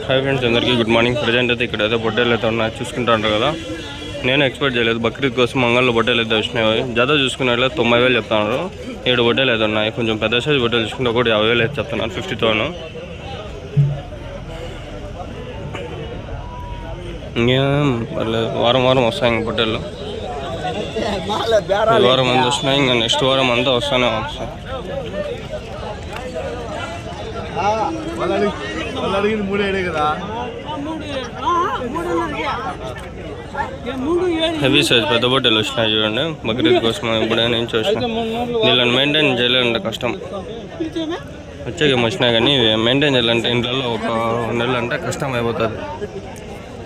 Hi friends, అందరికీ good morning. Present అయితే ఇక్కడ ఏదో బొట్టేలు అయితే ఉన్నాయి, చూసుకుంటా ఉంటారు కదా. నేను ఎక్స్పెక్ట్ చేయలేదు బక్రీద్ కోసం మంగళలో బొట్టేలు అయితే వచ్చినాయి. జత చూసుకున్నట్లయితే 90,000 చెప్తున్నారు. 7 బొట్టేలు అయితే ఉన్నాయి. కొంచెం పెద్ద సైజు బొట్టేలు చూసుకుంటే ఒకటి 50,000 అయితే చెప్తున్నారు, 50,000. ఇంకేం పర్లేదు, వారం వారం వస్తాయి ఇంక బొట్టేలు. ఈ వారం అంతా వస్తున్నాయి, ఇంకా నెక్స్ట్ వారం అంతా వస్తానే వస్తాయి. హెవీ సైజ్ పెద్ద బొట్టెలు వచ్చినాయి చూడండి, బక్రీద్ కోసం ఇప్పుడే నుంచి వచ్చినాయి. వీళ్ళని మెయింటైన్ చేయాలంటే కష్టం. వచ్చే వచ్చినాయి కానీ మెయింటైన్ చేయాలంటే ఇంట్లో ఒక నెల అంటే కష్టం అయిపోతుంది.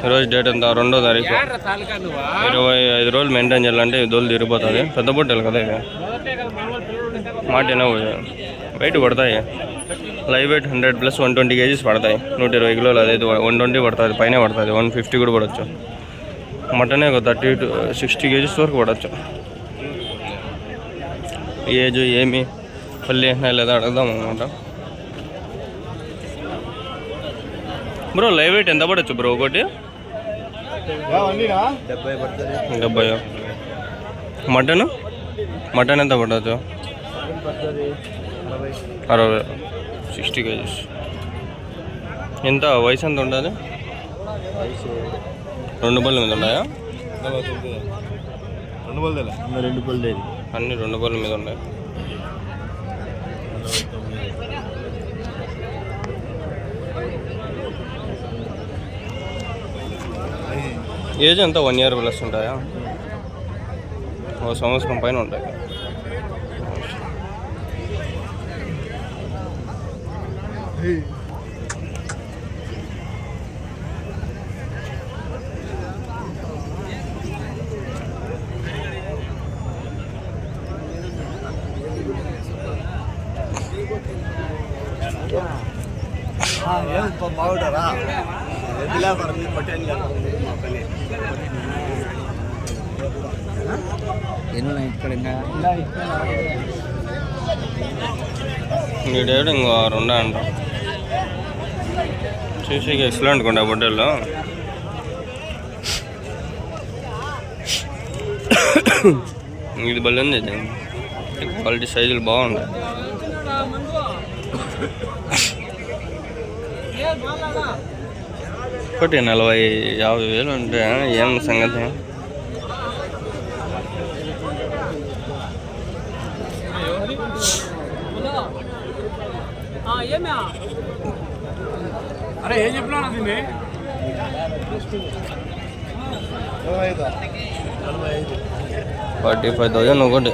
ఈరోజు డేట్ ఎంత, 2వ తారీఖు. 25 రోజులు మెయింటైన్ చేయాలంటే దోలు తిరిగిపోతుంది. పెద్ద బొట్టెలు కదా ఇవి, మాటేనా వెయిట్ పడతాయి. లైవ్ వెయిట్ 100 + 120 kgs పడతాయి. 120 కిలోలు, అదైతే 120 పడుతుంది, పైన పడుతుంది. 150 కూడా పడవచ్చు. మటనే ఒక 30 to 60 kgs వరకు పడవచ్చు. ఏజ్ ఏమి పల్లి లేదా అడుగుదాం అనమాట. బ్రో లైవ్ వెయిట్ ఎంత పడవచ్చు బ్రో? ఒకటి 70. మటన్ ఎంత పడవచ్చు? 60, 60 kgs. ఎంత వయసు ఎంత ఉంటుంది? 2 బళ్ళ మీద ఉన్నాయా? 2 బళ్ళ అన్ని 2 బళ్ళ మీద ఉన్నాయి. ఏజ్ ఎంత 1 year ప్లస్ ఉంటాయా? 1 సంవత్సరం పైన ఉంటాయి. వీడేడు ఇంకో 2 అంట. చూసి ఎక్సలెంట్ కొండ బొట్టెల్లో. ఇది బలి ఉంది, క్వాలిటీ సైజులు బాగుంటాయి. ఒకటి 40,000-50,000 ఉంటే ఏం సంగతి? అరే ఏం చెప్పినా దీన్ని 45,000 ఒకటి.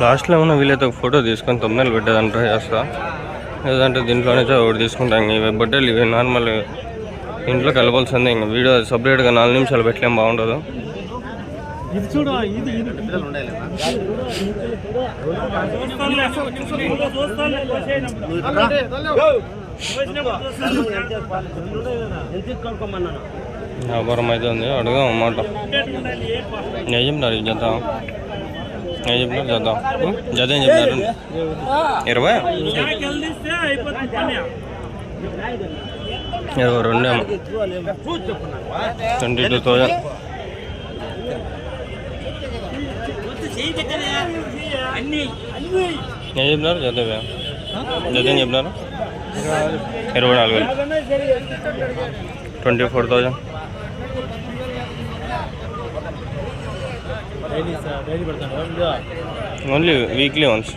లాస్ట్లో ఏమన్నా వీళ్ళైతే ఒక ఫోటో తీసుకొని తొమ్మిది పెట్టేదని ట్రై చేస్తా. లేదంటే దీంట్లోనే ఒకటి తీసుకుంటాం. ఇవి బొట్టెలు ఇవి నార్మల్ ఇంట్లో కలపాల్సిందే. ఇంకా వీడియో సపరేట్గా 4 నిమిషాలు పెట్టలేం, బాగుండదు. వ్యాపారం అయితే ఉంది, అడుగుదాం అన్నమాట. ఏం చెప్తున్నారు ఈ జత? ఏం చెప్తున్నారు జత ఏం చెప్తున్నారు? 20? 22 ఏమో. 22,000. ఏం చెప్పినారు జత? జత ఏం చెప్పినారు? 24,000. 24,000. Only weekly once.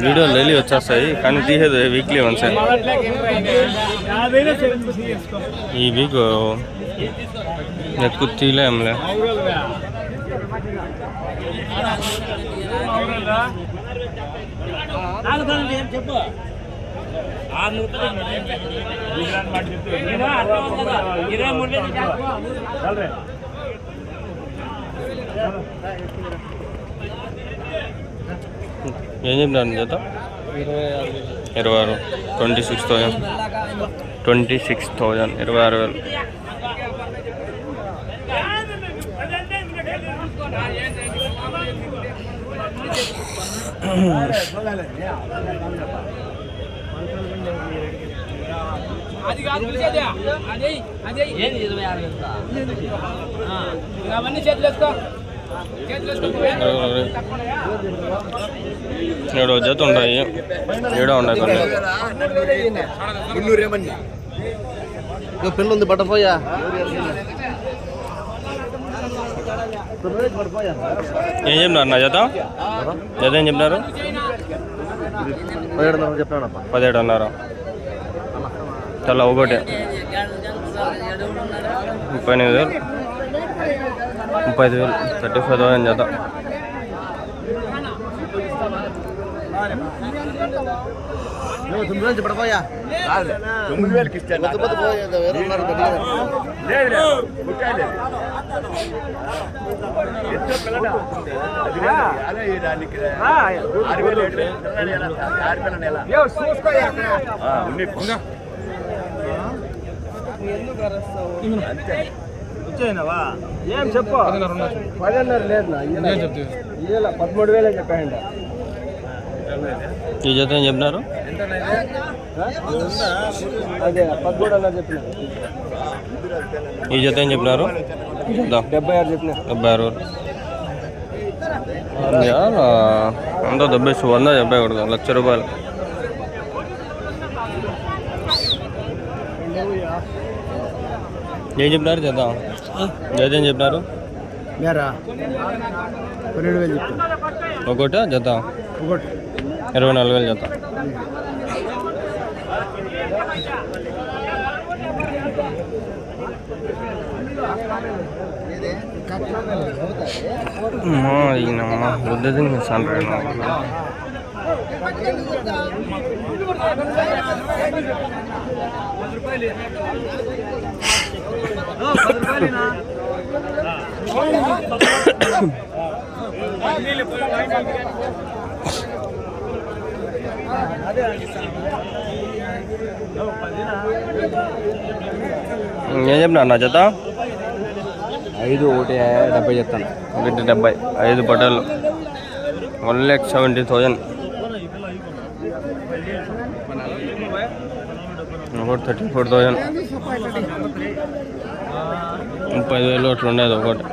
Video daily వచ్చేస్తాయి కానీ తీసేది వీక్లీ వన్స్. ఈ వీక్ ఎక్కువ తీయలేంలే. చెప్పు ఏం చెప్పినారు జత? 26. 26,000. 26,000. 26,000. అది కాదు అవన్నీ చేతులు వేసుకో. ఏడో జత ఉంటాయి, ఏడో ఉన్నాయి కొన్ని. పిల్లలు ఉంది పట్టపోయా. ఏం చెప్పినారు నా జత? జత ఏం చెప్పినారు? 17 చెప్పినాడప్ప. 17 అన్నారు. చాలా ఒకటి 38,000. 35,000. 35,000 జత. పడపోయా 9,000కి ఇస్తాను. వచ్చాయినవా? ఏం చెప్పు. 10,500 లేదు నా 13,000 చెప్పండి. ఈ జత ఏం చెప్పినారు? అదే 13,000 చెప్పిన. ఈ జత ఏం చెప్పినారు? 76 చెప్పిన. 76. అంతా 70 వంద చెప్పకూడదు. 1,00,000 రూపాయలు. ఏం చెప్పినారు జత? జత ఏం చెప్పినారు? 12,000 చెప్తాను. ఒకటి జత ఒకటి 24,000 జత. ఈయనమ్మ వద్ద తినిస్తాను. ఏం చెప్పినా నా జత? 5 ఒకటి 70 చెప్తాను. 170. 5 బట్టలు 1,70,000. ఒకటి 34,000. 30,000 అట్లా ఉండేది ఒకటి.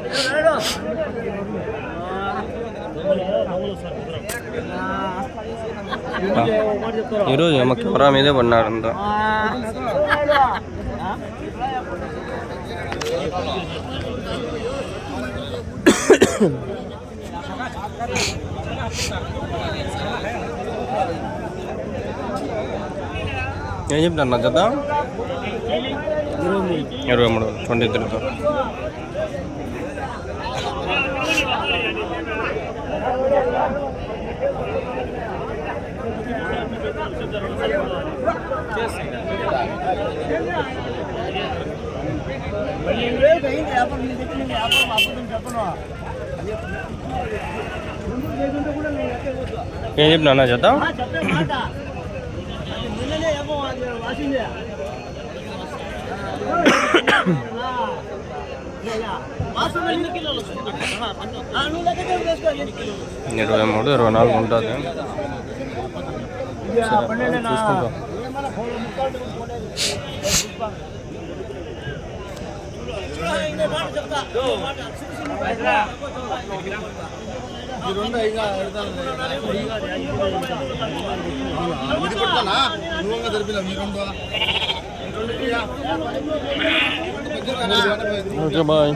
ఈరోజు ఏమో కెమెరా మీదే పడినాడు అంతా. ఏం చెప్తాను నా జత? 23. 23తో. ఏం చెప్పినా నా జత? ఇరవై 23, 24 ఉంటుంది. చూసుకుంటా. Okay bye.